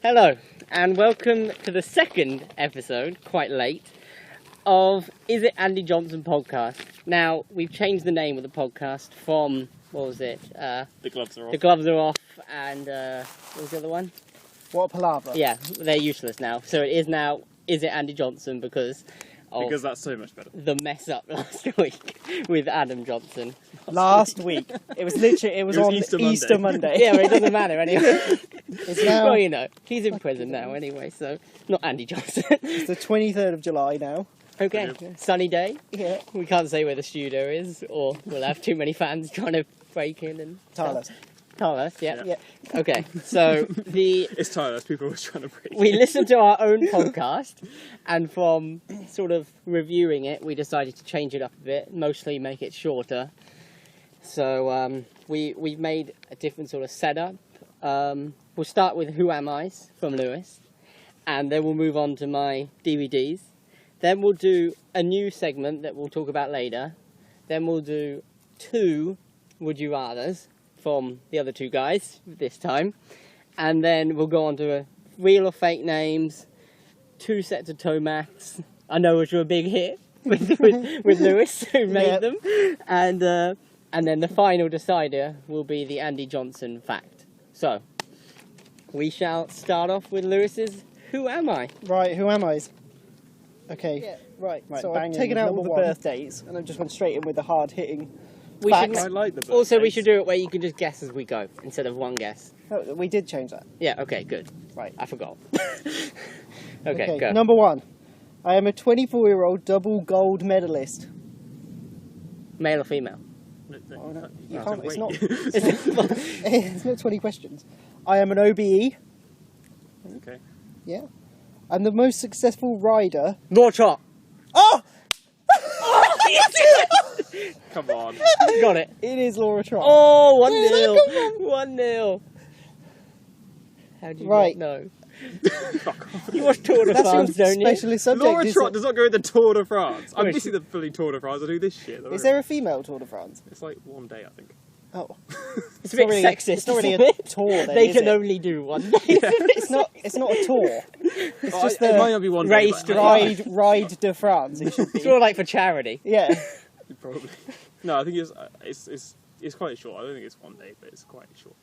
Hello, and welcome to the second episode, quite late, of Is It Andy Johnson podcast. Now, we've changed the name of the podcast from, what was it? The gloves are off. The Gloves Are Off, and what was the other one? What a palaver. Yeah, they're useless now. So it is now Is It Andy Johnson because that's so much better. the mess up last week with Adam Johnson. Last week. It was literally, it was on Easter Monday. Yeah, but it doesn't matter anyway. It's now, Well, you know, he's in prison now anyway, so not Andy Johnson. it's the 23rd of July now. Okay, sunny day. Yeah. We can't say where the studio is, or we'll have too many fans trying to break in and Tyler. Tell us, yeah. Yeah. Okay, so It's tired. People always trying to break. we listened to our own podcast, and from sort of reviewing it, we decided to change it up a bit, mostly make it shorter. So we've made a different sort of setup. We'll start with Who Am I's from Lewis, and then we'll move on to my DVDs. Then we'll do a new segment that we'll talk about later. Then we'll do 2 Would You Rathers from the other 2 guys this time. And then we'll go on to a real or fake names, 2 sets of toe maths. I know which were a big hit with Lewis, who made them. And then the final decider will be the Andy Johnson fact. So, we shall start off with Lewis's Who Am I? Right, who am I? Okay. Yeah. Right, Right, so I've banging taken out all the number 1. birthdays, and I've just went straight in with the hard-hitting We facts. should, I like the also, we birthdays. should do it where you can just guess as we go, instead of one guess. Oh, we did change that. Yeah, okay, good. Right. I forgot. Okay, go. Number 1. I am a 24-year-old double gold medalist. Male or female? Oh, no, you Oh, can't, it's wait. not, it's not 20 questions. I am an OBE. Okay. Yeah. I'm the most successful rider. Law Trot! Oh! Come on. Got it. It is Laura Trott. Oh, Where did that 1-0. 1-0. How do you Right. not know? Fuck off. You watch Tour de That's your France, don't you? specialist subject. Laura is Trott it? does not go in the Tour de France. I'm Wait. busy the bloody Tour de France. I do this shit. Is there a female Tour de France? It's like one day, I think. Oh. It's a bit not really sexist. It's not really isn't a it? tour then, They is can it? only do one day. It's not a tour. It's Well, just it the might not be one race day. to but- ride de France. It should It's be. more like for charity. Yeah. Probably. No, I think it's quite short. I don't think it's one day, but it's quite short.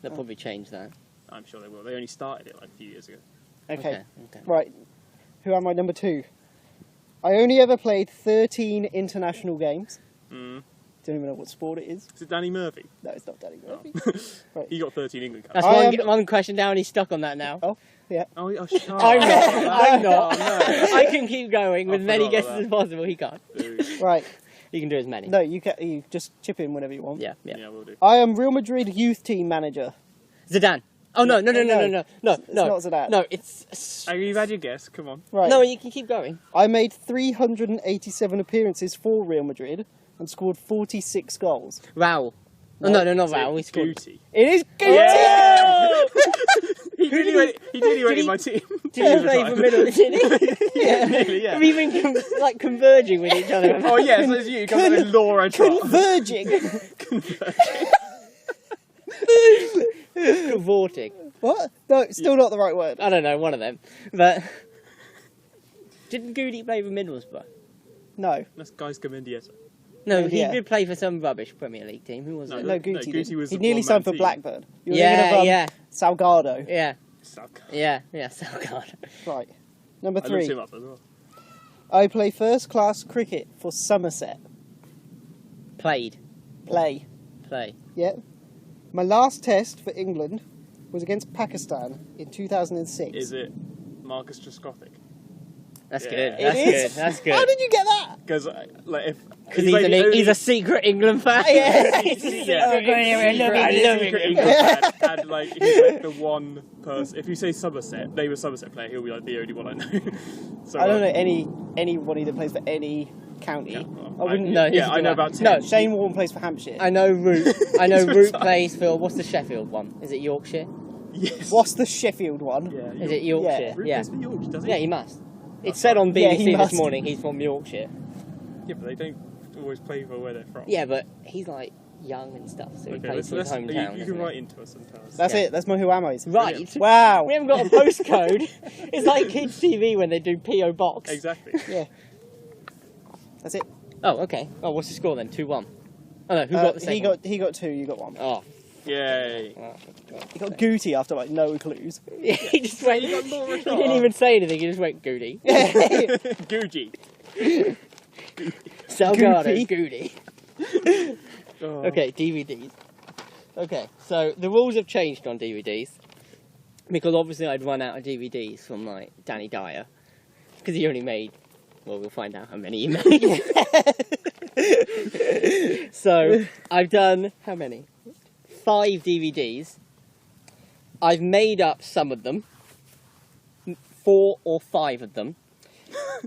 They'll probably change that. I'm sure they will. They only started it like a few years ago. Okay. Okay. Right. Who am I? Number 2. I only ever played 13 international games. Mm. Don't even know what sport it is. Is it Danny Murphy? No, it's not Danny Murphy. He got 13 England caps. That's I one question down. He's stuck on that now. Oh, yeah. Oh, shut up. I'm not. I'm not. Oh, no. I can keep going with I many forgot guesses about as possible. He can't. Boo. Right. You can do as many. No, you just chip in whenever you want. Yeah, yeah. Yeah, we'll do. I am Real Madrid youth team manager. Zidane. Oh no! No! It's not Zidane. No, it's You've had your guess. Come on. Right. no. You can keep going. I made 387 appearances for Real Madrid and scored 46 goals. Raul. No, No, not Raul. He scored. Guti. It is Guti! Yeah! He nearly went in my team. Did he play for middle? Did he? Yeah, nearly, yeah. We've been converging with each other. Oh yeah, so it's you. Come with Laura Trott. Converging. Cavorting. What? No, still not the right word. I don't know, one of them. But didn't Goody play for Middlesbrough? No. That's Guys Comendieta. No, Yeah. he did play for some rubbish Premier League team. Who was No, it? No, Guti Guti. was didn't. He the nearly one-man signed for team. Blackburn. You're Yeah, thinking of, yeah. Salgado. Yeah, Suck. yeah, Salgado. Right. Number I looked 3. him up as well. I play first class cricket for Somerset. Played. Play. Yeah. My last test for England was against Pakistan in 2006. Is it Marcus Trescothic? That's Yeah. good. It That's is? good. That's How good. did you get that? Because like if Because like the he's a secret England fan. Yeah. Yeah. Secret England fan, and like he's like the one person. If you say Somerset, name a Somerset player, he'll be like the only one I know. So I don't know anybody that plays for any county. Yeah, well, I wouldn't No, know. he's Yeah, a I good know one. about 10. No, Shane Warne plays for Hampshire. I know Root. I know He's Root retired. plays for, what's the Sheffield one? Is it Yorkshire? Yes. What's the Sheffield one? Yeah. Is it Yorkshire? Root Yeah. plays for Yorkshire, does he? Yeah, he must. It said on Yeah, BBC he this must. morning he's from Yorkshire. Yeah, but they don't always play for where they're from. Yeah, but he's like young and stuff, so he Okay, plays for his hometown. you doesn't can he? write into us and tell us. That's Yeah. it. That's my Who Am I's. Right. Wow. We haven't got a postcode. It's like kids' TV when they do PO Box. Exactly. Yeah. That's it. Oh, okay. Oh, what's the score then? 2-1. Oh no, who got the second? he got 2. You got 1. Oh. Yay. Oh, He got Gooty after like no clues. he just went. You got Laura He Shaw. didn't even say anything. He just went Goody. Gucci. Salgado, Goofy. Goody. Oh. Okay, DVDs. Okay, so the rules have changed on DVDs because obviously I'd run out of DVDs from like Danny Dyer because he only made. Well, we'll find out how many he made. So I've done how many? 5 DVDs. I've made up some of them. 4 or 5 of them.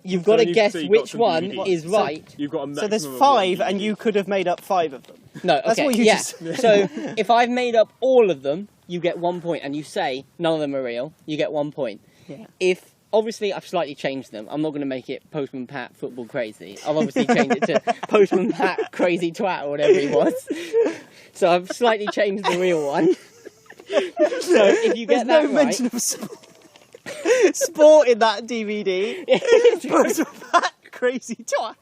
You've got to guess you've got which some one DVDs. is right. You've got a So there's maximum of 5, one and DVD. you could have made up 5 of them. No, okay, That's what you yeah. just- So if I've made up all of them, you get 1 point, and you say none of them are real, you get 1 point. Yeah. If obviously I've slightly changed them, I'm not going to make it Postman Pat Football Crazy. I've obviously changed it to Postman Pat Crazy Twat or whatever he was. So I've slightly changed the real one. So if you get There's no that right, mention of sport in that DVD. It's supposed to be that crazy twat.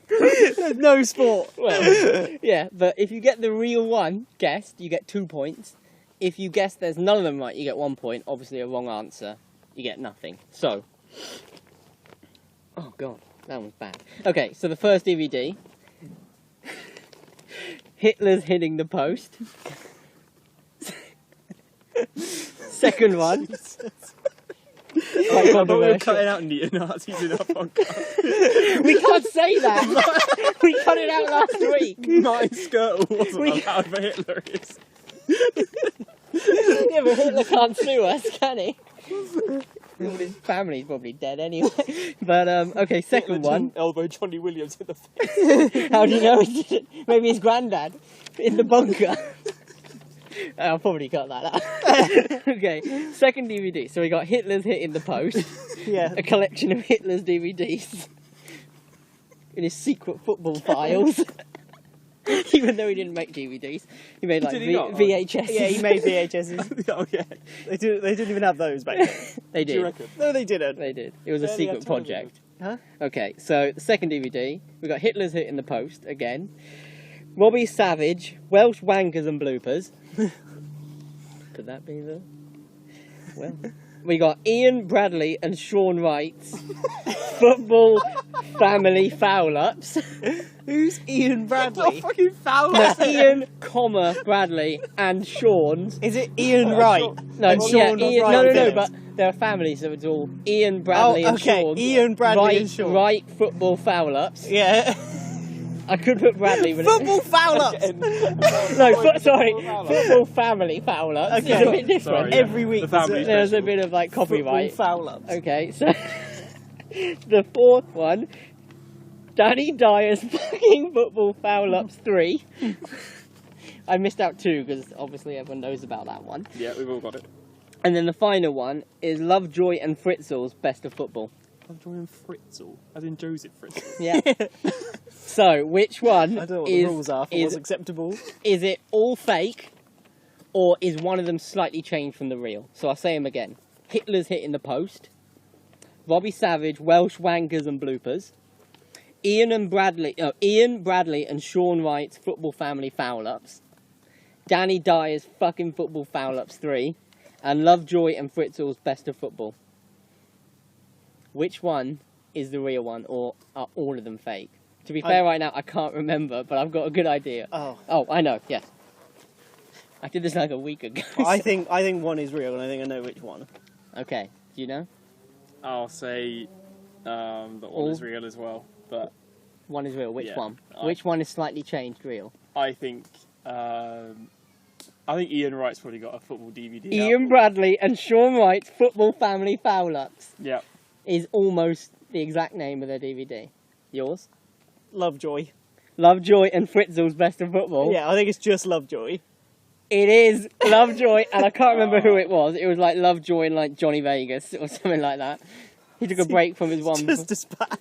There's no sport. well, yeah. But if you get the real one guessed, you get 2 points. If you guess there's none of them right, you get 1 point. Obviously, a wrong answer, you get nothing. So, oh god, that one's bad. Okay, so the first DVD, Hitler's hitting the post. Second one, quite I thought we were controversial. cutting out neo-Nazis in our podcast. We can't say that. We cut it out last week. Martin Skirtle wasn't allowed for Hitler. Is. Yeah, but Hitler can't sue us, can he? Well, his family's probably dead anyway. But okay, second one. Elbow Johnny Williams in the face. How do you know he did it? Maybe his granddad in the bunker. I'll probably cut that out. Okay, second DVD. So we got Hitler's Hit in the Post, Yeah. a collection of Hitler's DVDs in his secret football files. Even though he didn't make DVDs, he made like Did he not? VHS. Yeah, he made VHSs. Oh yeah. They didn't even have those back then. They Do you did. reckon? No, they didn't. They did. It was a Barely had secret television. project. Huh? Okay, so the second DVD, we got Hitler's Hit in the Post again. Robbie Savage, Welsh Wankers and Bloopers. Could that be the? Well, we got Ian Bradley and Sean Wright's Football Family Foul Ups. Who's Ian Bradley? Fucking foul. No, Ian, comma Bradley and Sean's. Is it Ian Wright? No, And yeah, Sean Ian, Wright no, Phillips? but they're a family, so it's all Ian Bradley and okay, Sean. Ian Bradley Wright, and Sean. Wright Football Foul Ups. Yeah. I could put Bradley, but Football foul ups. sorry, Football Family Foul Ups. Okay. It's a bit different. Sorry, yeah. Every week The there's family a- There's a bit of like copyright. Football foul ups. Okay, so the fourth one, Danny Dyer's fucking Football Foul Ups 3. I missed out 2 because obviously everyone knows about that one. Yeah, we've all got it. And then the final one is Lovejoy and Fritzl's Best of Football. I'm drawing Fritzl, as in Joseph Fritzl. Yeah. So which one I don't know what the is rules are for what's acceptable. is it all fake, or is one of them slightly changed from the real? So I'll say them again. Hitler's Hit in the Post, Robbie Savage, Welsh Wankers and Bloopers, Ian Bradley and Sean Wright's Football Family Foul Ups, Danny Dyer's fucking Football Foul Ups 3, and Lovejoy and Fritzl's Best of Football. Which one is the real one, or are all of them fake? To be fair, right now I can't remember, but I've got a good idea. Oh, Oh, I know. Yes, I did this like a week ago. I think one is real, and I think I know which one. Okay, do you know? I'll say that one All- is real as well, but One is real. Which Yeah, one? I- Which one is slightly changed real? I think Ian Wright's probably got a football DVD. Ian Bradley and Sean Wright's Football Family Foul Ups Yeah. is almost the exact name of their DVD. Yours? Lovejoy. Lovejoy and Fritzl's Best of Football. Yeah, I think it's just Lovejoy. It is Lovejoy, and I can't remember who it was. It was like Lovejoy and like Johnny Vegas or something like that. He took a break from his one Just as bad.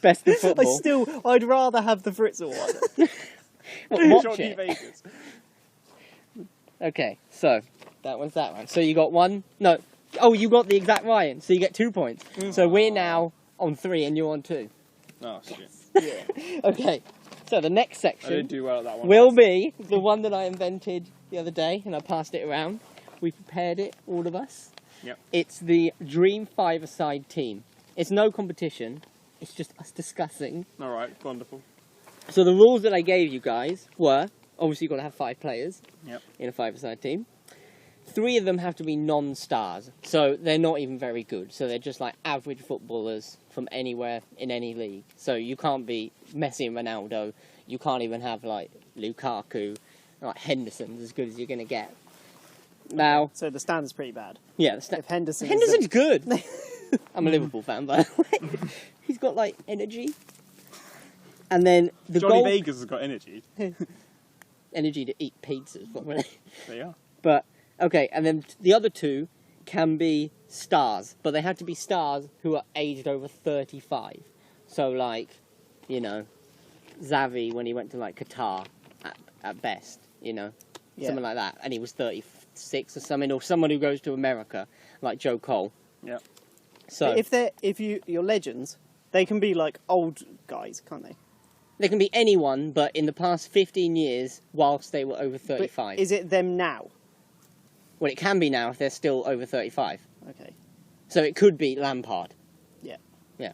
Best of Football. I'd rather have the Fritzl one. Watch Johnny it. Vegas. Okay, so that one's that one. So you got one. No. Oh, you got the exact Ryan. So you get 2 points. So we're now on 3 and you're on 2. Oh shit! Okay. So the next I section didn't do well at that one. will be the one that I invented the other day, and I passed it around. We prepared it, all of us. Yep. It's the Dream Five-a-Side team. It's no competition. It's just us discussing. All right, wonderful. So the rules that I gave you guys were, obviously you've got to have 5 players Yep. in a five-a-side team. 3 of them have to be non-stars, so they're not even very good. So they're just like average footballers from anywhere in any league. So you can't be Messi and Ronaldo. You can't even have like Lukaku, like Henderson's as good as you're going to get. Now, So the standard's pretty bad. yeah, If Henderson's good. I'm a Liverpool fan, by the way. He's got like energy. And then the Johnny goal Vegas has got energy. energy to eat pizzas, probably. There you are. But okay, and then the other 2 can be stars, but they have to be stars who are aged over 35. So like, you know, Xavi when he went to like Qatar at best, you know, Yeah. something like that, and he was 36 or something, or someone who goes to America like Joe Cole. Yeah. So If you're legends, they can be like old guys, can't they? they can be anyone, but in the past 15 years, whilst they were over But 35. is it them now? Well, it can be now if they're still over 35. Okay. So it could be Lampard. Yeah. Yeah.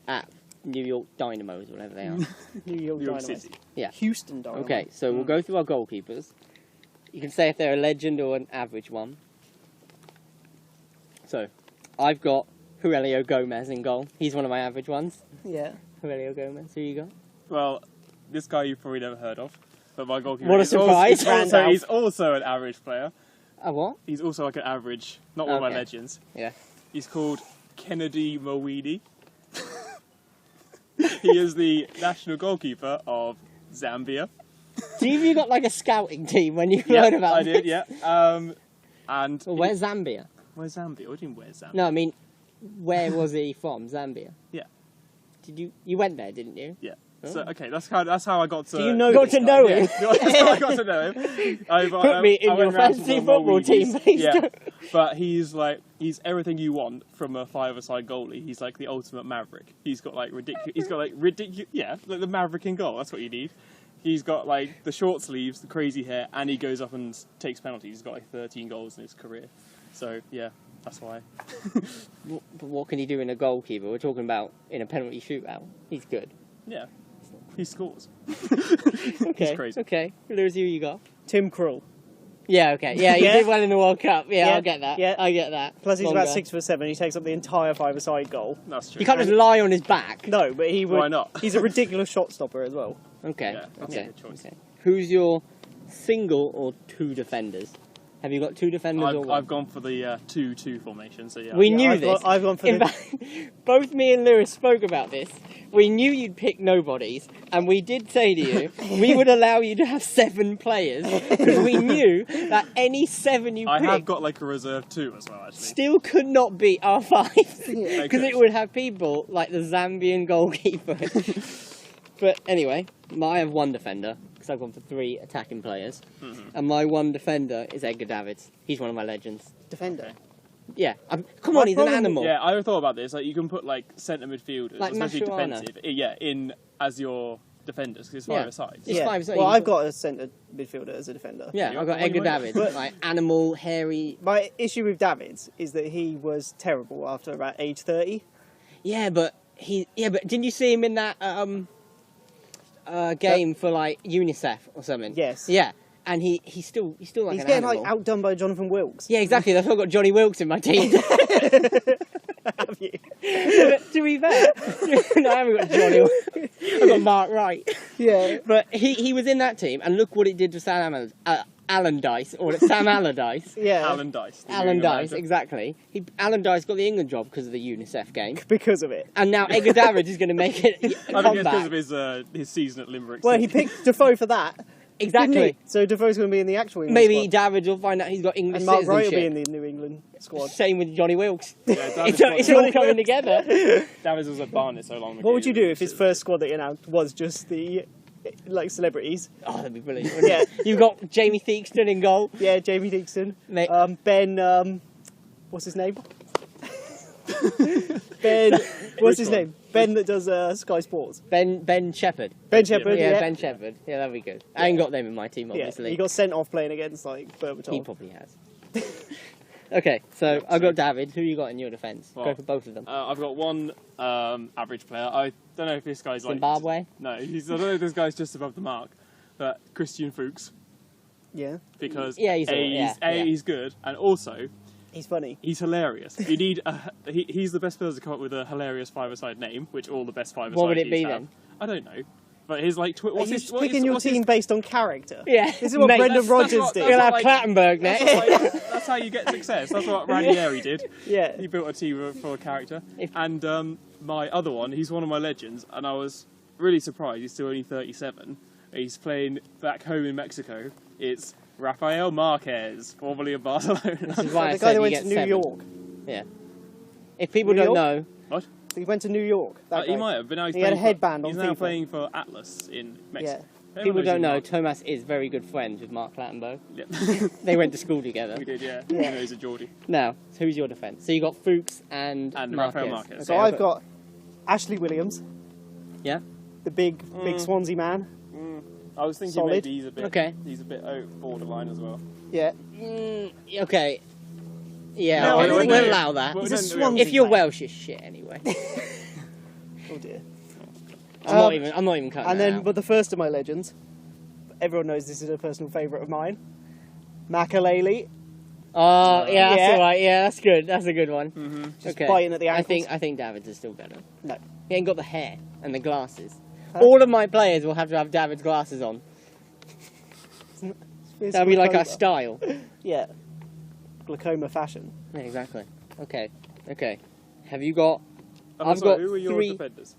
At New York Dynamos, whatever they are. New York New York Dynamo. City. Yeah. Houston Dynamo. Okay, so we'll go through our goalkeepers. You can say if they're a legend or an average one. So, I've got Aurelio Gomez in goal. He's one of my average ones. Yeah. Aurelio Gomez, who you got? Well, this guy you've probably never heard of, but my goalkeeper. What a is surprise. He's also an average player. A what? He's also like an average, not one of my Okay. legends. Yeah. He's called Kennedy Mawidi. He is the national goalkeeper of Zambia. So you got like a scouting team when you Yeah, heard about I this? did, yeah. And Well, where's Zambia? where's Zambia? What do you mean where's Zambia? No, I mean, where was he from? Zambia? Yeah. Did you went there, didn't you? Yeah. Oh. So okay, that's how I got to. Do you know Got this to guy? know Yeah, him. that's how I got to know him. Put me in your fantasy football team, please. Yeah, but he's everything you want from a five-a-side goalie. He's like the ultimate maverick. He's got like ridiculous. He's got like ridiculous. Yeah, like the maverick in goal. That's what you need. He's got like the short sleeves, the crazy hair, and he goes up and takes penalties. He's got like 13 goals in his career. So yeah, that's why. But what can he do in a goalkeeper? We're talking about in a penalty shootout. He's good. Yeah, he scores. Okay. crazy. Okay. Lewis, who you got? Tim Krul. Yeah. Okay. Yeah, he Yeah. did well in the World Cup. Yeah, Yeah, I'll get that. yeah. I get that. Plus he's Longer. about 6'7". He takes up the entire five-a-side goal. That's true. You can't just lie on his back. No, but he would. Why not? He's a ridiculous shot stopper as well. Okay. Yeah, that's okay. a good choice. Okay. Who's your single or 2 defenders? Have you got 2 defenders or one? I've gone for the 2-2 formation. So yeah. We Yeah, knew I've this. I've gone for In the. fact, both me and Lewis spoke about this. We knew you'd pick nobodies, and we did say to you we would allow you to have 7 players because we knew that any 7 you I have picked got like a reserve 2 as well, actually. still could not beat our 5 Yeah. because it would have people like the Zambian goalkeeper. But anyway, I have 1 defender because I've gone for 3 attacking players, and my 1 defender is Edgar Davids. He's one of my legends. Defender. Yeah, come on, My he's an problem- animal. Yeah, I thought about this. Like, you can put like centre midfielders, Like especially Mascherano. defensive. Yeah, in as your defenders because it's Yeah. 5-a-sides. It's yeah. 5'7". Well, I've got a centre midfielder as a defender. Yeah, Yeah, I've got what do you Edgar want? Davids, like animal, hairy. My issue with Davids is that he was terrible after about age 30. Yeah, but didn't you see him in that game for like UNICEF or something? Yes. Yeah, and he's still like He's an getting animal. like outdone by Jonathan Wilkes. Yeah, exactly. That's why I've got Johnny Wilkes in my team. Have you? But to be fair, no, I haven't got Johnny Wilkes. I've got Mark Wright. Yeah. But he was in that team, and look what it did to Sam Allardyce, or Sam Allardyce. Yeah. Alan Dice. the Alan New Dice, manager. exactly. Alan Dice got the England job because of the UNICEF game. Because of it. And now Edgar Davids is going to make it I think it's come because back. of his season at Limerick. Well, he City. picked Defoe for that. didn't Exactly. he? So Defoe's going to be in the actual England Maybe squad. Davids will find out he's got English And Mark Wright will be in citizenship. the New England squad. Same with Johnny Wilkes. Yeah, It's, Davids all coming together. Davids was at Barnet so long ago. What would you do if his first squad that you announced was just the like celebrities. Oh, that'd be brilliant. Yeah. You've got Jamie Theakston in goal. Yeah, Jamie Dixon. Mate. Ben, what's his name? Ben, what's his name? Ben that does Sky Sports. Ben Shepherd. Ben Shepherd, Yeah, yeah. Ben Shepherd. Yeah, that'd be good. I ain't got them in my team, Yeah, obviously. he got sent off playing against like He Berbatov. probably has. Okay, so I've got David. Who you got in your defence? Go Well, for both of them. I've got one average player. I don't know if this guy's like Zimbabwe? No, I don't know if this guy's just above the mark. But Christian Fuchs, Yeah, because Yeah, he's alright, yeah. he's good, and also he's funny. he's hilarious. You need he's the best person to come up with a hilarious five-a-side name, which all the best five-a-side What would it teams be have. then? I don't know. But his like Are you picking your team based on character? Yeah. This is what Mate, Brendan that's Rodgers what- did. You'll have like- Clattenburg next. That's how you get success. That's what Ranieri did. Yeah. He built a team for a character. If- And my other one, he's one of my legends, and I was really surprised. He's still only 37. He's playing back home in Mexico. It's Rafael Marquez, formerly of Barcelona. This is why I The said guy that you went get to New 7. York. Yeah. If people New don't York? know, What? He went to New York. That He guy. might have, but now he's He had a playing headband for, on He's now FIFA. playing for Atlas in Mexico. Yeah. people don't know, Mark. Thomas is very good friends with Mark Clattenburg. Yeah. They went to school together. We did, yeah. Yeah. He knows a Geordie. Now, who's your defence? So you got Fuchs and Rafael Marquez. So I've got Ashley Williams, Yeah? the big Swansea man. I was thinking Solid. maybe he's a bit. Okay. He's a bit borderline as well. Yeah. Okay. Yeah, No, I okay, don't we'll think- allow that. Well, He's a no, Swansea If you're man. Welsh, it's shit anyway. Oh dear. I'm not even cutting And that then, out. but the first of my legends, everyone knows this is a personal favourite of mine. Makalele, Oh, yeah, that's Yeah. alright. Yeah, that's good. That's a good one. Mm-hmm. just Okay. biting at the ankles. I think David's is still better. No. He ain't got the hair and the glasses. Huh? All of my players will have to have David's glasses on. It's That'll be like our glaucoma. style. Yeah. Glaucoma fashion. Yeah, exactly. Okay. Okay. Have you got Oh, I've sorry, got who are your 3 defenders?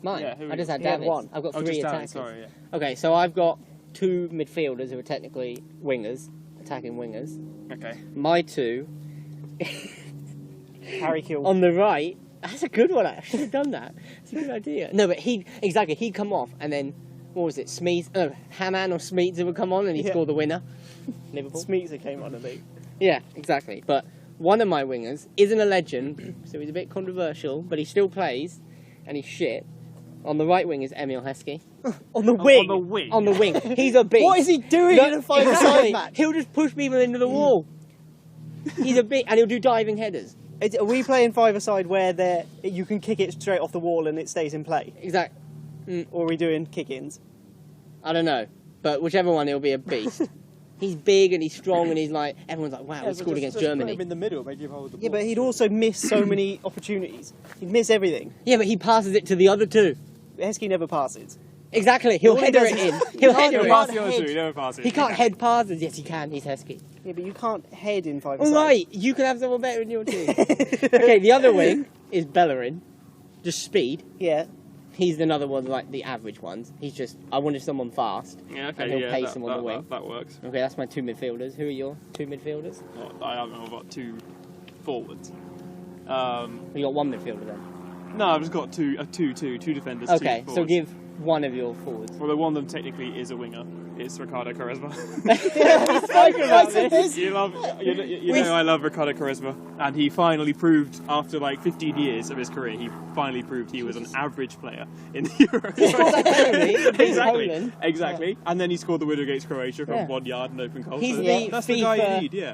mine? Yeah, who I just had He had David's. one. I've got Oh, 3 just attackers. David, sorry, yeah. Okay, so I've got 2 midfielders who are technically wingers, attacking wingers. Okay. My 2 Harry Kill. on the right. That's a good one. I should have done that. It's a good idea. No, but he'd come off, and then what was it? Hamann or Smeets would come on, and he'd Yeah. score the winner. Liverpool. Smeets came on, I think. Yeah, exactly. But one of my wingers isn't a legend, so he's a bit controversial, but he still plays, and he's shit. On the right wing is Emil Heskey. On the wing. On the wing. On the wing, he's a beast. What is he doing No, in a five-a-side exactly. match? He'll just push people into the wall. He's a bit, and he'll do diving headers. Are we playing five-a-side where you can kick it straight off the wall and it stays in play? Exact. Or are we doing kick-ins? I don't know, but whichever one, he'll be a beast. He's big and he's strong and he's like everyone's like, wow, he scored against Germany. Put him in the middle, make him hold the Yeah, ball. but he'd also miss so many opportunities. He'd miss everything. Yeah, but he passes it to the other 2. Heskey never passes. Exactly, he'll All he header does it is- in. He'll No, header no, it. no. Pass the other two, he never passes. He can't head passes. Yes, he can. He's Heskey. Yeah, but you can't head in five-a-side. All right, you can have someone better in your team. Okay, the other wing is Bellerin, just speed. Yeah. He's another one like the average ones. He's just I wanted someone fast. Yeah, okay, And he'll yeah, pace him on the wing. That works. Okay, that's my 2 midfielders. Who are your 2 midfielders? Well, I've got 2 forwards. You got 1 midfielder then. No, I've just got two defenders. Okay, 2 so forwards. give one of your forwards. Well, the one of them technically is a winger. It's Ricardo Quaresma. Spoken about this. you know I love Ricardo Quaresma, and he finally proved after like 15 years of his career, he finally proved he was an average player in the Euros. Poland. Exactly. And then he scored the winner against Croatia from Yeah. 1 yard and open goal. He's So the that's the guy FIFA you need. Yeah.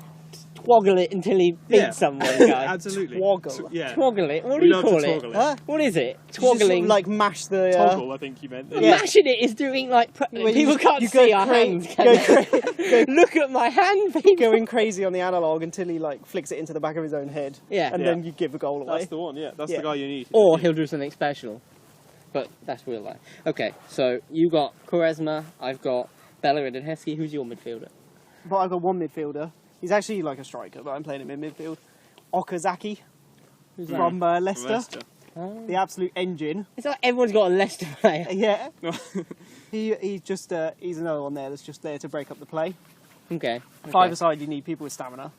Twoggle it until he beats Yeah. someone, guy. Absolutely. Twoggle. So, yeah. Twoggle it. What do We you love to call it? twoggle it. Huh? What is it? Just sort of, Twoggling. like mash the... Toggle, I think you meant. Yeah. Mashing it is doing like When people you- can't you see go our cra- hands. Can go they? Look at my hand, people. going crazy on the analog until he like flicks it into the back of his own head. Yeah. And Yeah. then you give the goal away. That's the one, yeah. That's Yeah. the guy you need. Or he'll do something special. But that's real life. Okay, so you got Quaresma, I've got Bellerin and Heskey. Who's your midfielder? But I've got one midfielder. He's actually like a striker, but I'm playing him in midfield. Okazaki Who's that? from From Leicester. Leicester. Oh. The absolute engine. It's like everyone's got a Leicester player. Yeah. He's just he's another one there that's just there to break up the play. Okay. Five-a-side, you need people with stamina.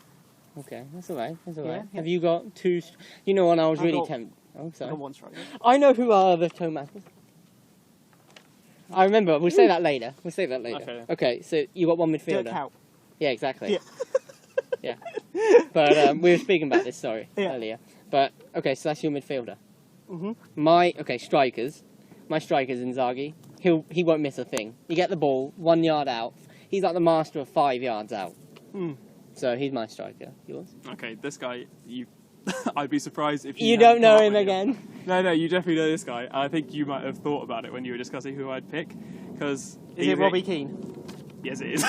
Okay, that's alright. That's alright. Yeah, yeah. Have you got 2? You know, when I was I've really got- tempted. Oh, I've sorry. got one striker. I know who are the Thomas. I remember. We'll say that later. Okay, so you got one Dirk midfielder. Kuyt. Yeah, exactly. Yeah. Yeah. But we were speaking about this, Yeah. earlier. But, okay, so that's your midfielder. Mhm. Strikers. My striker's Inzaghi. He won't miss a thing. You get the ball, 1 yard out. He's like the master of 5 yards out. So he's my striker. Yours? Okay, this guy, I'd be surprised if You hadn't don't know come up him with again? No, you definitely know this guy. I think you might have thought about it when you were discussing who I'd pick, because Is it Robbie Keane? Yes, it is.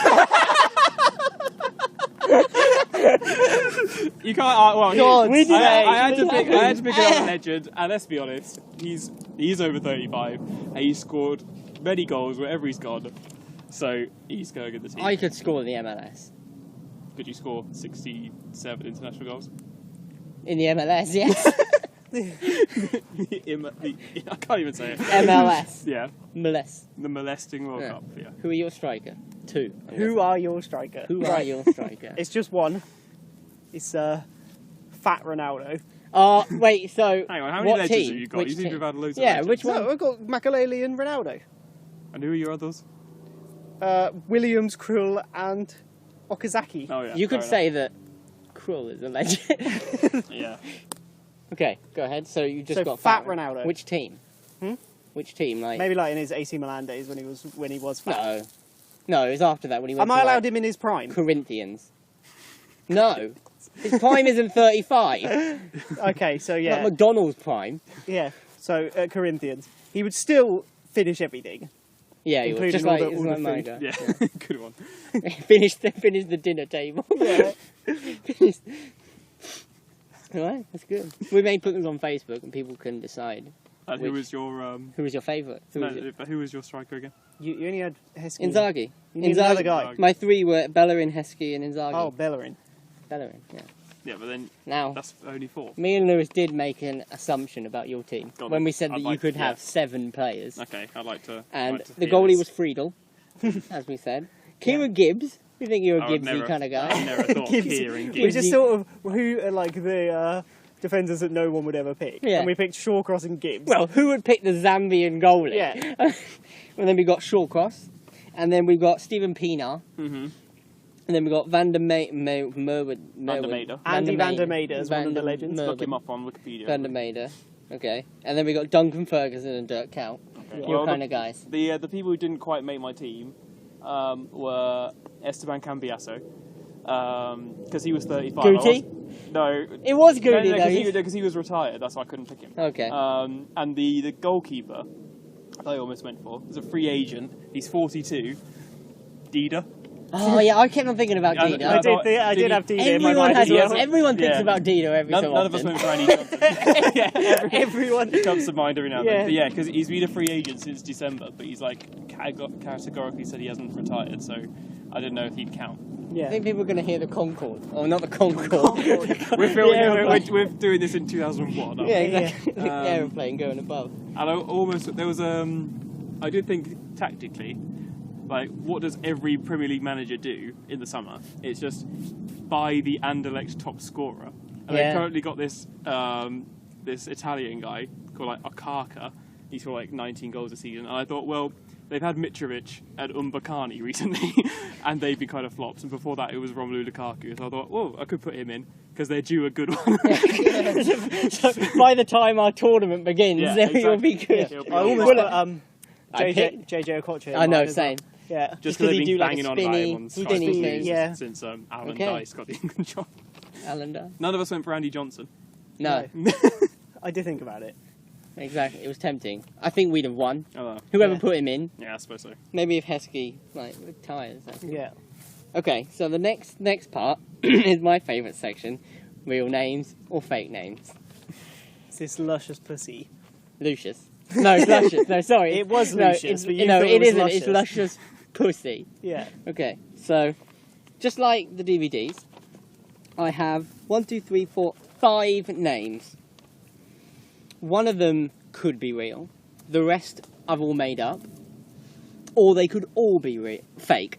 You can't. Well, God, we did I had to actually pick. I had to pick another legend, and let's be honest, he's over 35, and he's scored many goals wherever he's gone. So he's going in the team. I could score in the MLS. Could you score 67 international goals? In the MLS, yes. I can't even say it. MLS. Yeah, MLS. the molesting World Yeah. Cup. Yeah. Who are your striker? 2. Who are your striker? Who are Right. your striker? It's just one. It's Fat Ronaldo. Wait, so Hang on, how many what legends team? have you got? Which You seem to team? have had loads Yeah, of legends. which one? So I've got Makalele and Ronaldo. And who are your others? Williams, Krul, and Okazaki. Oh yeah. You could fair say that Krul is a legend. enough. Yeah. Okay, go ahead. So you just So got Fat Ronaldo. Which team? Hmm? Which team? Like Maybe like in his AC Milan days when he was fat. no, it was after that when he went. Am I to, allowed like, him in his prime? Corinthians. No, his prime isn't 35. Okay, so Like yeah, McDonald's prime. yeah. So at Corinthians, he would still finish everything. Yeah, he was Including just all like, the- it's all the like my food. guy. Yeah. Good one. finish the dinner table. Yeah. Finish- Alright, that's good. We may put them on Facebook and people can decide And Which- who was your who was your favourite. but who was your striker again? You only had Heskey. Inzaghi. You need another guy. My 3 were Bellerin, Heskey, and Inzaghi. Oh, Bellerin. Bellerin. Yeah. Yeah, but then Now, that's only 4. me and Lewis did make an assumption about your team Go on when then. we said I'd that you like- could yeah. have 7 players, Okay, I'd like to. and like to the hear goalie this. was Friedel, as we said. Kieran Gibbs. We think you're a I would Gibbsy never- kind of I guy. never thought Gibbs. Kieran We Gibbs. just sort of who are like the defenders that no one would ever pick. Yeah. And we picked Shawcross and Gibbs. Well, who would pick the Zambian goalie? Yeah. And then we got Shawcross, and then we got Stephen Pienaar, Mm-hmm. and then we got Van der Merwe. Maeder. Andy van der Meijden is one of the legends. Look him up on Wikipedia. Van der Meijden. Okay. And then we got Duncan Ferguson and Dirk Kuyt. Okay. Your Well, kind of guys. the people who didn't quite make my team were Esteban Cambiasso, because he was 35. Guti? No. It was Goody though. Because he was retired. That's why I couldn't pick him. Okay. And the goalkeeper, I almost went for, is a free agent. He's 42. Dida. Oh yeah, I kept on thinking about I- Dida. I did have Dida in my Everyone mind has as well. everyone thinks Yeah. about Dida every None, so none of us often. went for Andy Johnson. Yeah, Everyone. It comes to mind every now and Yeah. then. But yeah, because he's been a free agent since December, but he's like categorically said he hasn't retired, so I didn't know if he'd count. I Yeah. think people are going to hear the Concorde. Oh, not the Concorde. We're filming. Yeah, we're doing this in 2001. aren't we? yeah, exactly. The Um, aeroplane going above. And I almost there was I did think tactically, like what does every Premier League manager do in the summer? It's just buy the Anderlecht top scorer, and Yeah. they've currently got this this Italian guy called like Okaka. He's scored like 19 goals a season, and I thought, well, they've had Mitrovic and Umbakani recently, and they've been kind of flops. And before that, it was Romelu Lukaku. So I thought, well, I could put him in because they're due a good one. So by the time our tournament begins, Yeah, then you'll be exactly. good. Yeah, it'll be I all almost right. put I JJ Okocha. in I know, mine as well. same. Yeah. Just Just 'cause because he they've do been like a banging on about spinny him on Sky Houdini Sports thing. News Yeah. since Alan Okay. Dice got the England job. Allender. None of us went for Andy Johnson. No, I did think about it. exactly. It was tempting. I think we'd have won. Oh, Whoever Yeah. put him in. yeah, I suppose so. Maybe if Heskey like retires. Yeah. Okay, so the next part is my favourite section: real names or fake names. It's this luscious pussy. Lucius. No, it's Luscious. No, sorry. It was no, Lucius, it's- but you no, thought it it was isn't. It's Luscious. Luscious Pussy. Yeah. Okay, so just like the DVDs, I have 1, 2, 3, 4, 5 names. One of them could be real. The rest I've all made up. Or they could all be fake.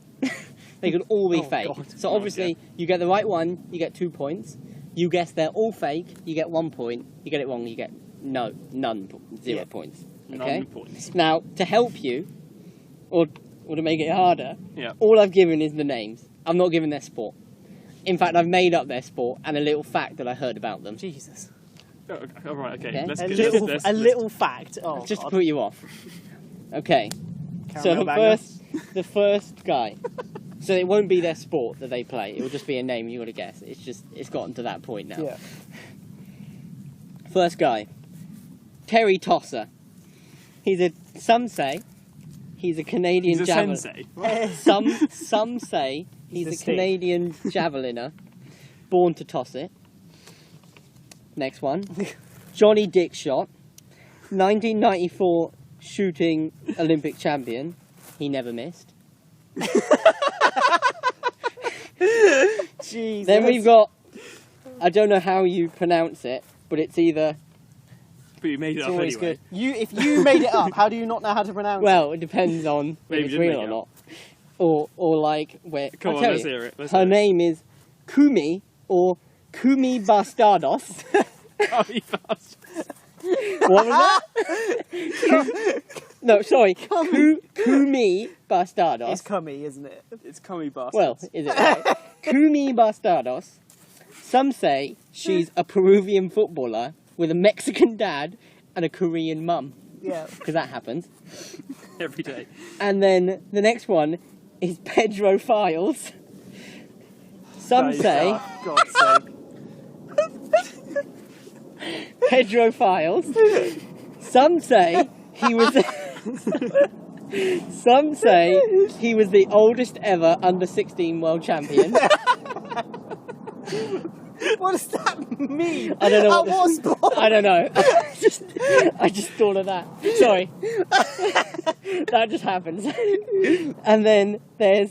They could all be Oh, fake. God. So obviously, you get the right one, you get 2 points. You guess they're all fake, you get 1 point. You get it wrong, you get none, 0 Yeah. points. None Okay. points. Now, to help you, or to make it harder, Yeah. all I've given is the names. I'm not giving their sport. In fact, I've made up their sport and a little fact that I heard about them. Jesus. Oh, okay. All right. Okay. Okay. Let's A get little, this. a little fact. Oh, Just to God. put you off. Okay. Caramel So banger. the first guy. So it won't be their sport that they play. It will just be a name you got to guess. It's gotten to that point now. Yeah. First guy, Terry Tosser. Some say he's a Canadian He's a javeliner. sensei. Some say he's the a stick. Canadian javeliner, born to toss it. Next one, Johnny Dickshot, 1994 shooting Olympic champion. He never missed. Jesus. Then we've got, I don't know how you pronounce it, but it's either, But you made it It's up always anyway. good. If you made it up, how do you not know how to pronounce it? well, it depends on Maybe if it's you didn't real make or it not. Or like, where, Come I'll on, tell let's you, hear it. Let's her hear it. name is Kumi, or Kumi Bastardos. Oh, you bastard. What was that? No, sorry. Kumi Bastardos. It's cummy, isn't it? It's cummy bastards. Well, is it right? Kumi Bastardos. Some say she's a Peruvian footballer with a Mexican dad and a Korean mum, Yeah. because that happens. every day. And then the next one is Pedro Files. Some That is- say oh, God's sake. Pedro Files. Some say he was. Some say he was the oldest ever under-16 world champion. What does that mean? I don't know At what what this- sport? I don't know. I just thought of that. Sorry. That just happens. And then there's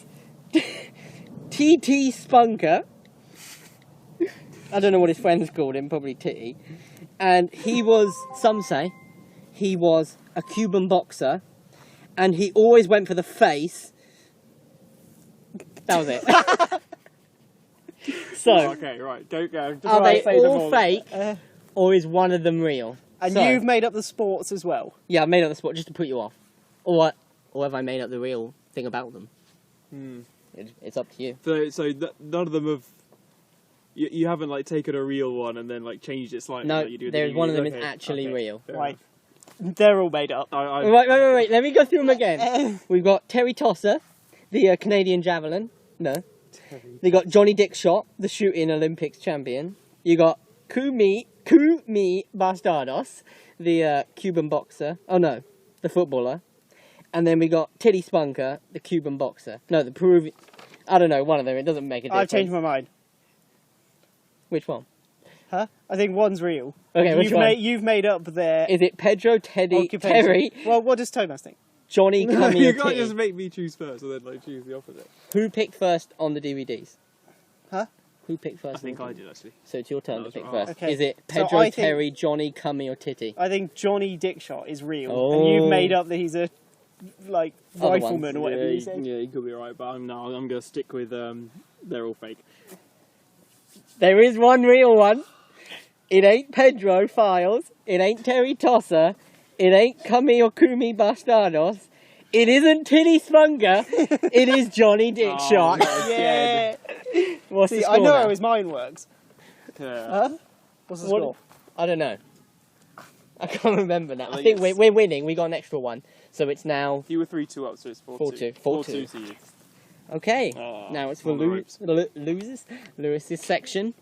T.T. Spunker. I don't know what his friends called him, probably Titty. And he was, some say, he was a Cuban boxer. And he always went for the face. That was it. So, Oh, okay, right. Don't go. Just are try they and say them all fake? Or is one of them real? And So- you've made up the sports as well. Yeah, I made up the spot just to put you off. Or have I made up the real thing about them? It's up to you. None of them have. You haven't like taken a real one and then like changed it slightly. No, like you do with the there's one of them is okay, actually okay, real. fair Right. They're all made up. enough. Wait. Let me go through them again. We've got Terry Tosser, the Canadian javelin. No. They got Johnny Dickshot, the shooting Olympics champion. You got Kumi Bastardos, the Cuban boxer. Oh no, the footballer. And then we got Titty Spunker, the Cuban boxer. No, the Peruvian. I don't know, one of them. It doesn't make a difference. I've changed my mind. Which one? Huh? I think one's real. Okay, which one? You've made up their Is it Pedro, Teddy, occupation. Terry, Well, what does Thomas think? Johnny, Cummy, you or can't Titty? just make me choose first and then like choose the opposite. Who picked first on the DVDs? Huh? Who picked first? I think on I the did actually. So it's your turn No, to pick it's first. right. Okay. Is it So Pedro, I think- Terry, Johnny, Cummy, or Titty? I think Johnny Dickshot is real, Oh. and you've made up that he's a like Other rifleman ones. or whatever you said. Yeah, you could be right, but I'm gonna stick with they're all fake. There is one real one. It ain't Pedro Files. It ain't Terry Tosser. It ain't Cummy or Kumi Bastardos. It isn't Titty Spunker. It is Johnny Dickshot. Oh, Yeah. What's See, the I score know now? how his mind works. Yeah. Huh? What's the What- score? I don't know. I can't remember now. I think think it's- we're winning. We got an extra one. So it's now... You were 3-2 up, so it's 4-2. 4-2. 4-2 to you. Okay. Oh, Now it's for on the ropes. Lewis's section.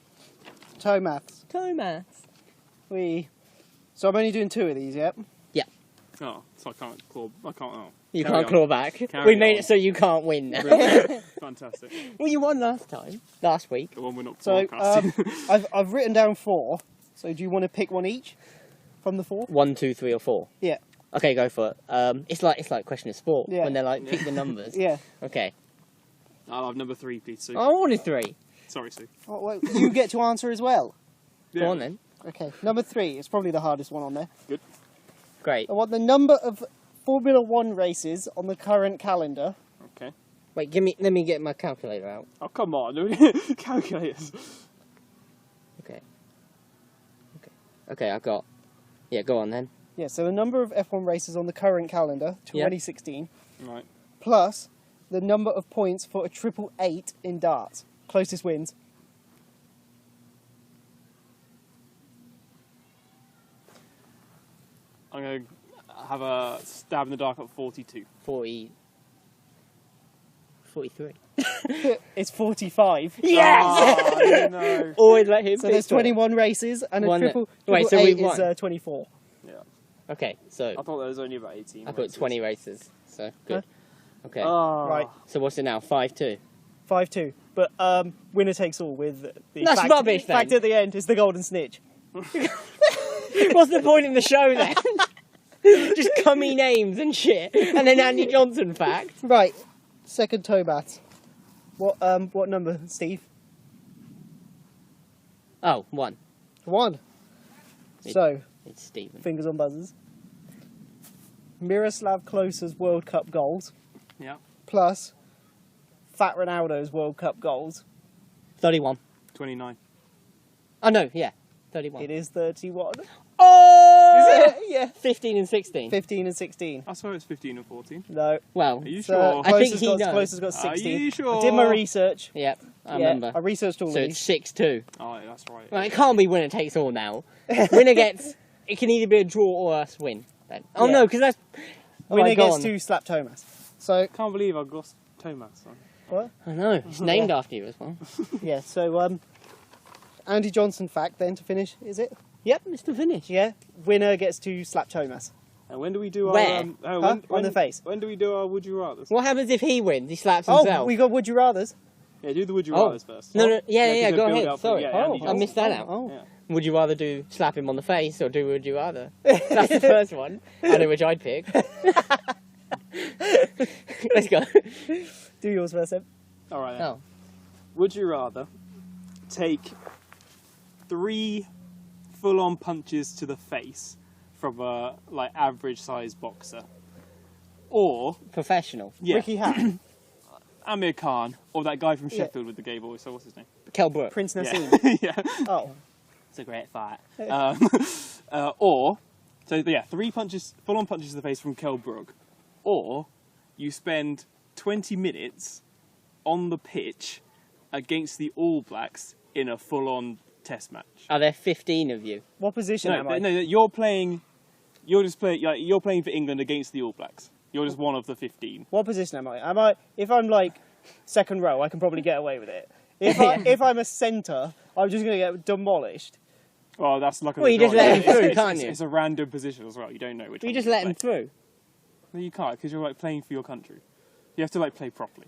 Toe maths. Thomas. So I'm only doing 2 of these, yep? Oh, so I can't claw. I can't. Oh, You Carry can't on. claw back. Carry We made on. it so you can't win now. Brilliant. Fantastic. Well, you won last week. The one we're not So broadcasting. I've written down 4. So do you want to pick one each from the 4? 1, 2, 3, or 4. Yeah. Okay, go for it. It's like question of sport Yeah. when they're like pick the numbers. Yeah. Okay. I'll have number 3, please, Sue. I wanted 3. Sorry, Sue. Oh, well, you get to answer as well. Go on then. Okay. Number 3 is probably the hardest one on there. Great. I want the number of Formula 1 races on the current calendar. Okay. Wait, let me get my calculator out. Oh, come on. Calculators. Okay, I've got. Yeah, go on then. Yeah, so the number of F1 races on the current calendar, Yeah. 2016. Right. plus the number of points for a 888 in darts. Closest wins. I'm going to have a stab in the dark at 42. 43. It's 45. Yes! Oh, no. Always let him So pick there's one. 21 races, and a One- triple wait, so eight we is won. 24. Yeah. Okay, so I thought there was only about 18. I put 20 races. So good. Okay. Oh. Right. So what's it now? 5-2. 5-2. But winner takes all with the That's fact, rubbish, then. fact at the end is the golden snitch. What's the point in the show then? Just cummy names and shit, and then Andy Johnson fact. Right. Second Tobat. What number, Steve? Oh, 1. 1. It- So, It's Stephen. fingers on buzzers. Miroslav Klose's World Cup goals Yeah. plus Fat Ronaldo's World Cup goals. 31. 29. Oh no, yeah, 31. It is 31. Oh! Is it? Yeah. 15 and 16. 15 and 16. I swear it's 15 and 14. No. Well, Are you So sure? I think Klose's he got, knows. Klose's got Are 16. you sure? I did my research. yep, I Yeah, remember. I researched all So of it's these. 6-2. Oh, yeah, that's right. Well, it can't be winner takes all now. Winner gets. It can either be a draw or us win. Then. Oh Yeah. no, because that's. Oh, Winner my gets God. to slap Thomas. So, Can't believe I got Thomas. what? I know. It's named after you as well. Yeah, so Andy Johnson fact then to finish, is it? Yep, it's the finish. Yeah. Winner gets to slap Thomas. And when do we do our... Where? On the face. When do we do our Would You Rathers? What happens if he wins? He slaps Oh, himself. we got Would You Rathers. Yeah, do the Would You Oh. Rathers first. No, no, yeah, 'cause yeah, they go build ahead. up for- Sorry, yeah, Oh, Andy I missed that oh, out. Oh. Yeah. Would you rather do slap him on the face or do would you rather? That's the first one. I know which I'd pick. Let's go. Do yours first, then. All right. Then. Oh. Would you rather take 3 full-on punches to the face from a like average-sized boxer, or Professional. yeah, Ricky Hatton. Amir Khan, or that guy from Yeah. Sheffield with the gay voice? So what's his name? Kel Brook. Prince Nassim. Yeah, yeah. Oh. It's a great fight. Or so yeah, 3 punches, full-on punches to the face from Kell Brook, or you spend 20 minutes on the pitch against the All Blacks in a full-on test match. Are there 15 of you? What position am I? No, you're playing. You're just playing. Like, you're playing for England against the All Blacks. You're just one of the 15. What position am I? Am I? If I'm like second row, I can probably get away with it. If I'm a centre, I'm just going to get demolished. Well, that's lucky. Well, you just let him through, it's, can't you? It's a random position as well. You don't know which. You one just to let him play. through. No, you can't because you're like playing for your country. You have to like play properly.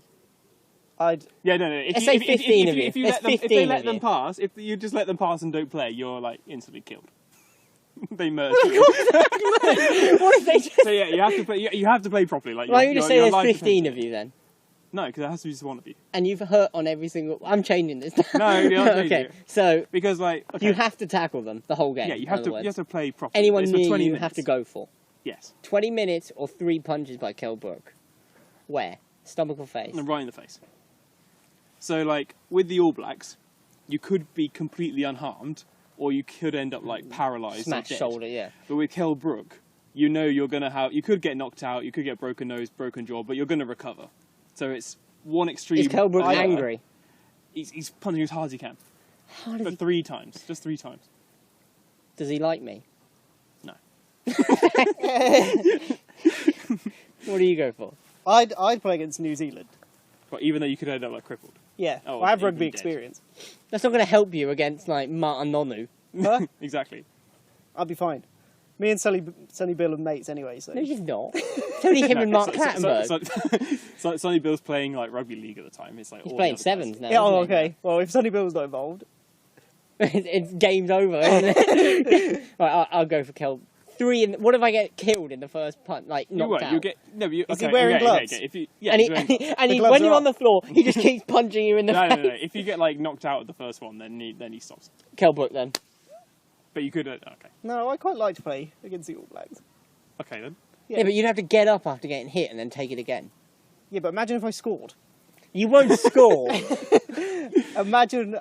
I'd. Yeah, no. If Let's you, say if, 15 of you. if you There's let them, if 15 they let of them you. pass, if you just let them pass and don't play, you're like instantly killed. They murder you. What if they just... So yeah, you have to play. You have to play properly. Like, Why don't you just say your there's life 15 depends- of you then? No, because it has to be just one of you. And you've hurt on every single... I'm changing this now. No, you're not changing Okay, it. so Because like okay. you have to tackle them the whole game. Yeah, you in have other to. words. You have to play properly. Anyone It's for near 20 you minutes. have to go for. Yes, 20 minutes or 3 punches by Kell Brook. Where? Stomach or face? and right in the face. So like with the All Blacks, you could be completely unharmed, or you could end up like paralysed. Smash or dead. shoulder, yeah. But with Kell Brook, you know you're gonna have. You could get knocked out. You could get broken nose, broken jaw, but you're gonna recover. So it's one extreme. Is Kell Brook either. angry? He's punching as hard as he can, How does but he... 3 times, just 3 times. Does he like me? No. What do you go for? I'd play against New Zealand. But even though you could end up like crippled. Yeah. Oh, I have even rugby dead. experience. That's not going to help you against, like, Martin Nonu. Huh? Exactly. I'll be fine. Me and Sonny Bill are mates anyway, so. No, he's not. It's only him and Mark Clattenburg. Sonny Bill's playing like rugby league at the time. It's like He's all playing the other sevens guys. now. Yeah, oh, isn't he? okay. Well, if Sonny Bill's not involved. It's game's over, isn't it? Right, I'll go for Kell. 3 in... What if I get killed in the first punt? Like, You knocked won't. out? You get no. But you, Is he okay, wearing okay, gloves? Okay. If you, yeah, And, he's wearing gloves. and The he, gloves when are you're up. on the floor, he just keeps punching you in the No, face. no, no. If you get like knocked out at the first one, then he stops. Kell Brook, then. But you could. Okay. No, I quite like to play against the All Blacks. Okay then. Yeah. but you'd have to get up after getting hit and then take it again. Yeah, but imagine if I scored. You won't score. Imagine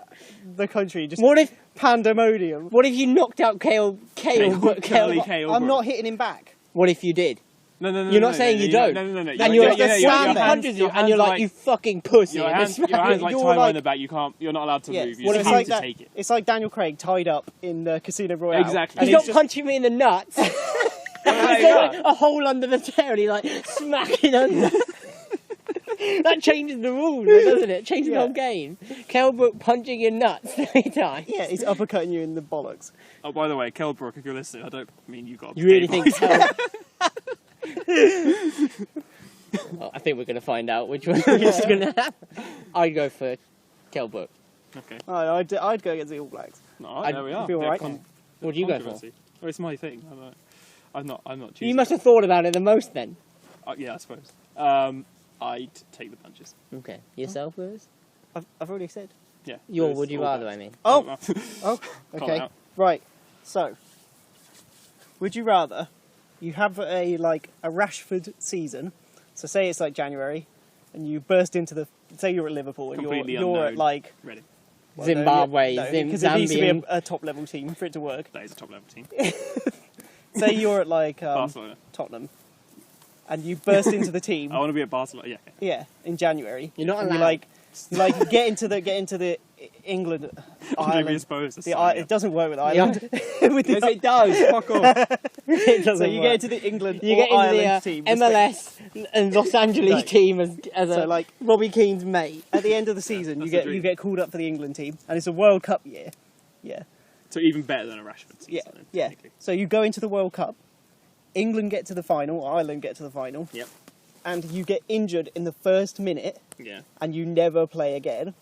the country just What if pandemonium. you knocked out Kale Curly Brook? Kale I'm Brook. not hitting him back. What if you did? No. You're not saying you don't. No. And you're like, yeah, someone yeah, punches you, and you're like, you fucking pussy. Your and hands just like You're tied like- in the back. You're not allowed to Yeah. move. You Well, just it's have like to that. take it. It's like Daniel Craig tied up in Casino Royale. Exactly. And He's not it's just- punching me in the nuts. There you There's go. like a hole under the chair, and he's like smacking under. That changes the rules, doesn't it? Changes the Yeah. whole game. Kell Brook punching your nuts every time. Yeah, he's uppercutting you in the bollocks. Oh, by the way, Kell Brook, if you're listening, I don't mean you got. You really gay think boys. Well, I think we're going to find out which one is going to happen. I'd go for Kell Brook. Okay. I'd go against the All Blacks. No, I'd there we are. be all Bit of right. What do you go for? controversy. Well, it's my thing. I'm not choosing. You must have thought about it the most then. Yeah, I suppose. I'd take the punches. Okay. Yourself, Lewis? I've already said. Yeah. Your those would you all rather, bad. I mean. Oh, Call okay. out. Right. So, would you rather you have a Rashford season? So say it's like January, and you burst into the. Say you're at Liverpool and Completely you're at unknown. like Ready. well, Zimbabwe, because it needs to be Zambian. a top level team for it to work. That is a top level team. Say you're at like Barcelona. Tottenham, and you burst into the team. I want to be at Barcelona. Yeah. Okay. Yeah, in January. You're not and allowed. You get into the England, Ireland. Exposed to The, sign it up. doesn't work with Ireland. With the- Yes, it does. Fuck off. It doesn't so you work. get into the England You or get into Ireland the team. MLS and Los Angeles Right. team as So, a like- Robbie Keane's mate. At the end of the season, you that's the get dream. you get called up for the England team, and it's a World Cup year. Yeah, So even better than a Rashford season. yeah, then, yeah. technically. So you go into the World Cup. England get to the final. Ireland get to the final. Yep. And you get injured in the first minute, Yeah. and you never play again.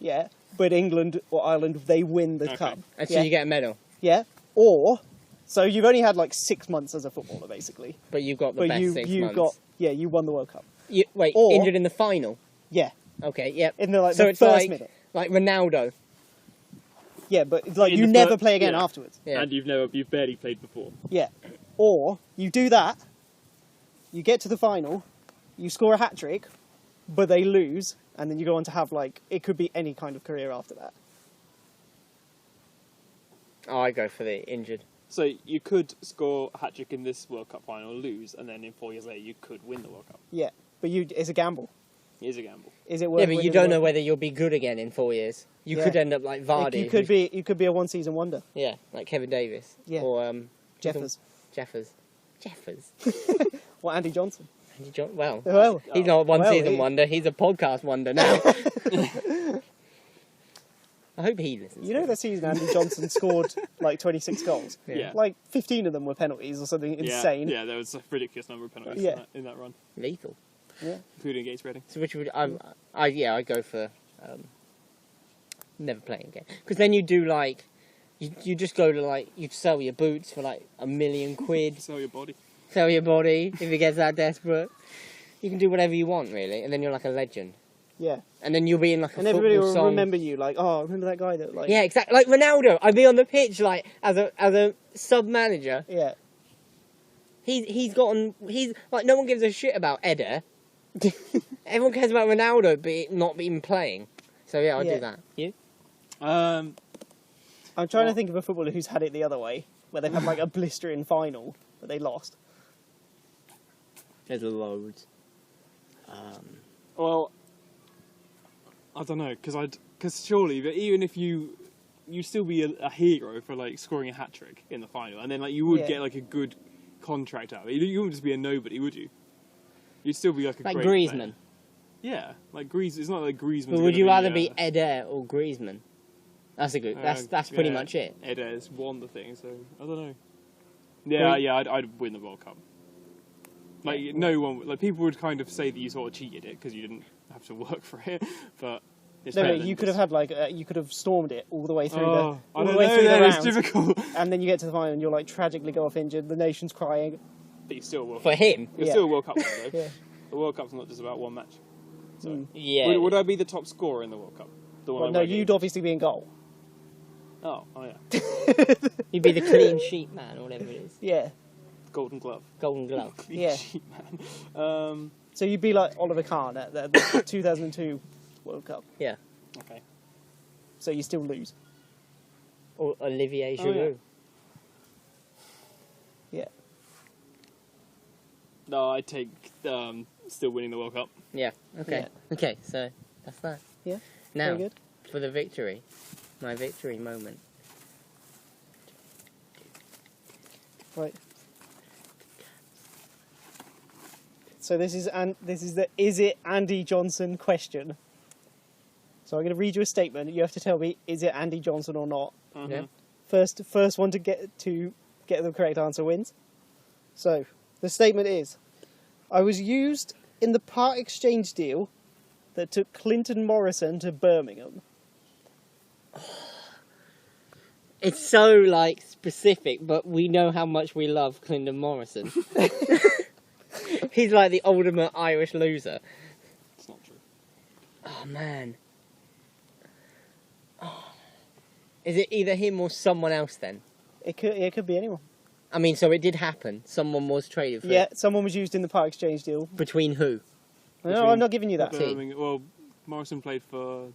Yeah. But England or Ireland, they win the Okay. cup. And so yeah. you get a medal. Yeah. Or, so you've only had like 6 months as a footballer, basically. But you've got the But best you 6 you months. got you won the World Cup. Wait, or- injured in the final? Yeah. Okay, yep. In the So the it's first minute. like Ronaldo. Yeah, but it's like In you the never fir- play again yeah. afterwards. Yeah. And you've barely played before. Yeah. Or you do that, you get to the final, you score a hat trick, but they lose, and then you go on to have it could be any kind of career after that. Oh, I go for the injured. So you could score a hat trick in this World Cup final, lose, and then in 4 years later you could win the World Cup. Yeah. But it's a gamble. It is a gamble. Is it worth Yeah, but you winning don't the know World- whether you'll be good again in 4 years. You Yeah. could end up like Vardy. You could be a one season wonder. Yeah, like Kevin Davis. Yeah. Or Jeffers. Jeffers. Or Andy Johnson. Andy Well, Well, he's not a one well, season he- wonder. He's a podcast wonder now. I hope he listens. you know that season Andy Johnson scored like 26 goals. Yeah. Like 15 of them were penalties or something insane. Yeah, there was a ridiculous number of penalties Yeah. in that run, Lethal. Yeah. including against Reading. So which would I go for never playing again, because then you do like you just go to you'd sell your boots for like £1 million, Sell your body. sell your body if it gets that desperate. You can do whatever you want really, and then you're like a legend, Yeah. and then you'll be in like a And everybody football will song. remember you remember that guy that Yeah, exactly. Like Ronaldo, I'd be on the pitch like as a sub manager. Yeah. He's like no one gives a shit about Eder. Everyone cares about Ronaldo, not even playing. So yeah, I'd Yeah. do that. You? I'm trying Well- to think of a footballer who's had it the other way, where they've had like a blistering final, but they lost. There's loads. Well, I don't know, because surely, but even if you'd still be a hero for like scoring a hat trick in the final, and then like you would Yeah. get like a good contract out of it. You wouldn't just be a nobody, would you? You'd still be like a Like great Griezmann. player. Yeah, like Griezmann. It's not like Griezmann. But would you rather be Eder or Griezmann? That's a good. That's pretty much it. Eder's won the thing, so I don't know. Yeah, yeah, I'd win the World Cup. Like no one, like people would kind of say that you sort of cheated it because you didn't have to work for it, but it's No, better but than you could have just- had you could have stormed it all the way through Oh, the I all don't the know. way through the That is round, difficult. and then you get to the final and you're like tragically go off injured. The nation's crying. But you're still a World For Cup. him. You're Yeah. still a World Cup winner, though. Yeah. The World Cup's not just about one match. So Mm. Yeah. would I be the top scorer in the World Cup? The Well, I no, won't you'd get? obviously be in goal. Oh yeah. You'd be the clean sheet man or whatever it is. Yeah, Golden Glove. Golden glove. Clean Yeah. sheet, man. so you'd be like Oliver Kahn at the 2002 World Cup. Yeah. Okay. So you still lose. Or Olivier Oh, yeah. Giroud. Yeah. No, I take still winning the World Cup. Yeah. Okay. Yeah. Okay. So that's that. Yeah, Now very good. for the victory, my victory moment. Right. So this is the is it Andy Johnson question. So I'm going to read you a statement. You have to tell me is it Andy Johnson or not. Yeah. First one to get the correct answer wins. So the statement is, I was used in the part exchange deal that took Clinton Morrison to Birmingham. It's so like specific, but we know how much we love Clinton Morrison. He's like the ultimate Irish loser. It's not true. Oh man. Oh. Is it either him or someone else then? It could be anyone. I mean, so it did happen. Someone was traded for Yeah, it. someone was used in the part exchange deal. Between who? No, I'm not giving you that. Team. Well, Morrison played for.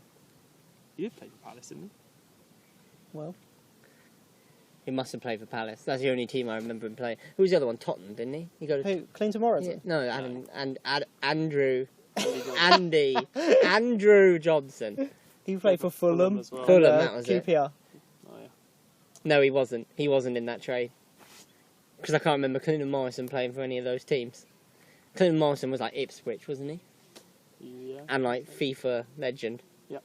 He did play for Palace, didn't he? Well, He must have played for Palace. That's the only team I remember him playing. Who was the other one? Tottenham, didn't he? He got who? Clinton Morrison. Yeah, no, Andrew. Andrew Johnson. He played for Fulham. as well. Fulham, and, that was it. QPR. Oh yeah. No, he wasn't. He wasn't in that trade. Because I can't remember Clinton Morrison playing for any of those teams. Clinton Morrison was like Ipswich, wasn't he? Yeah. And like FIFA legend. Yep.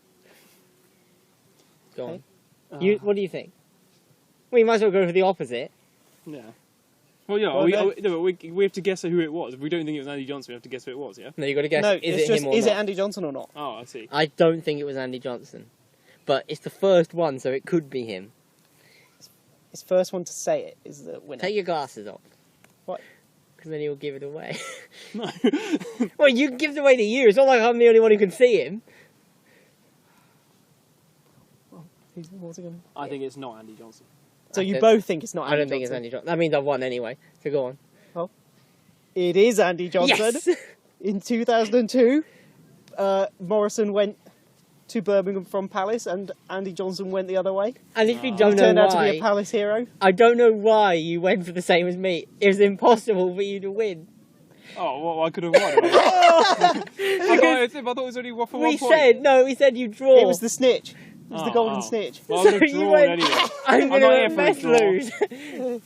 Go Okay. on. What do you think? Well, you might as well go for the opposite. Yeah. Well, yeah. Well, We have to guess who it was. If we don't think it was Andy Johnson, we have to guess who it was. Yeah. No, you got to guess. No, Is it's it just him or is not? it Andy Johnson or not? Oh, I see. I don't think it was Andy Johnson, but it's the first one, so it could be him. His first one to say it is the winner. Take your glasses off. What? Because then he'll give it away. No. Well, you can give it away to you. It's not like I'm the only one who can see him. What's it gonna... I think it's not Andy Johnson. So you I both think it's not Andy I don't think it's Johnson? Andy Johnson. That means I've won anyway. So go on. It is Andy Johnson. Yes! In 2002, Morrison went to Birmingham from Palace, and Andy Johnson went the other way. I literally He don't know turned out to be why. a Palace hero. I don't know why you went for the same as me. It was impossible for you to win. Oh, well, I could have won. I thought it was only for one We point. said you draw. It was the snitch. It was the golden snitch. Well, I would have you drawn went, anyway. I'm I'm going not to here for a best draw. lose.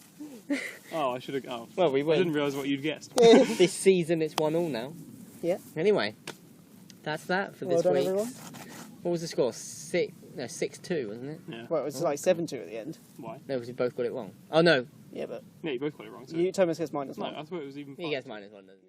Oh, I should have. Oh, Well, we I win. didn't realise what you'd guessed. This season it's 1-1 now. Yeah. Anyway, that's that for Well this done, week. everyone. What was the score? 6-2, wasn't it? Yeah. Well, it was like 7-2 at the end. Why? No, because we both got it wrong. Oh no, Yeah, but Yeah, you both got it wrong. So. Thomas gets minus No, one. I thought it was even. he five. gets -1, doesn't he?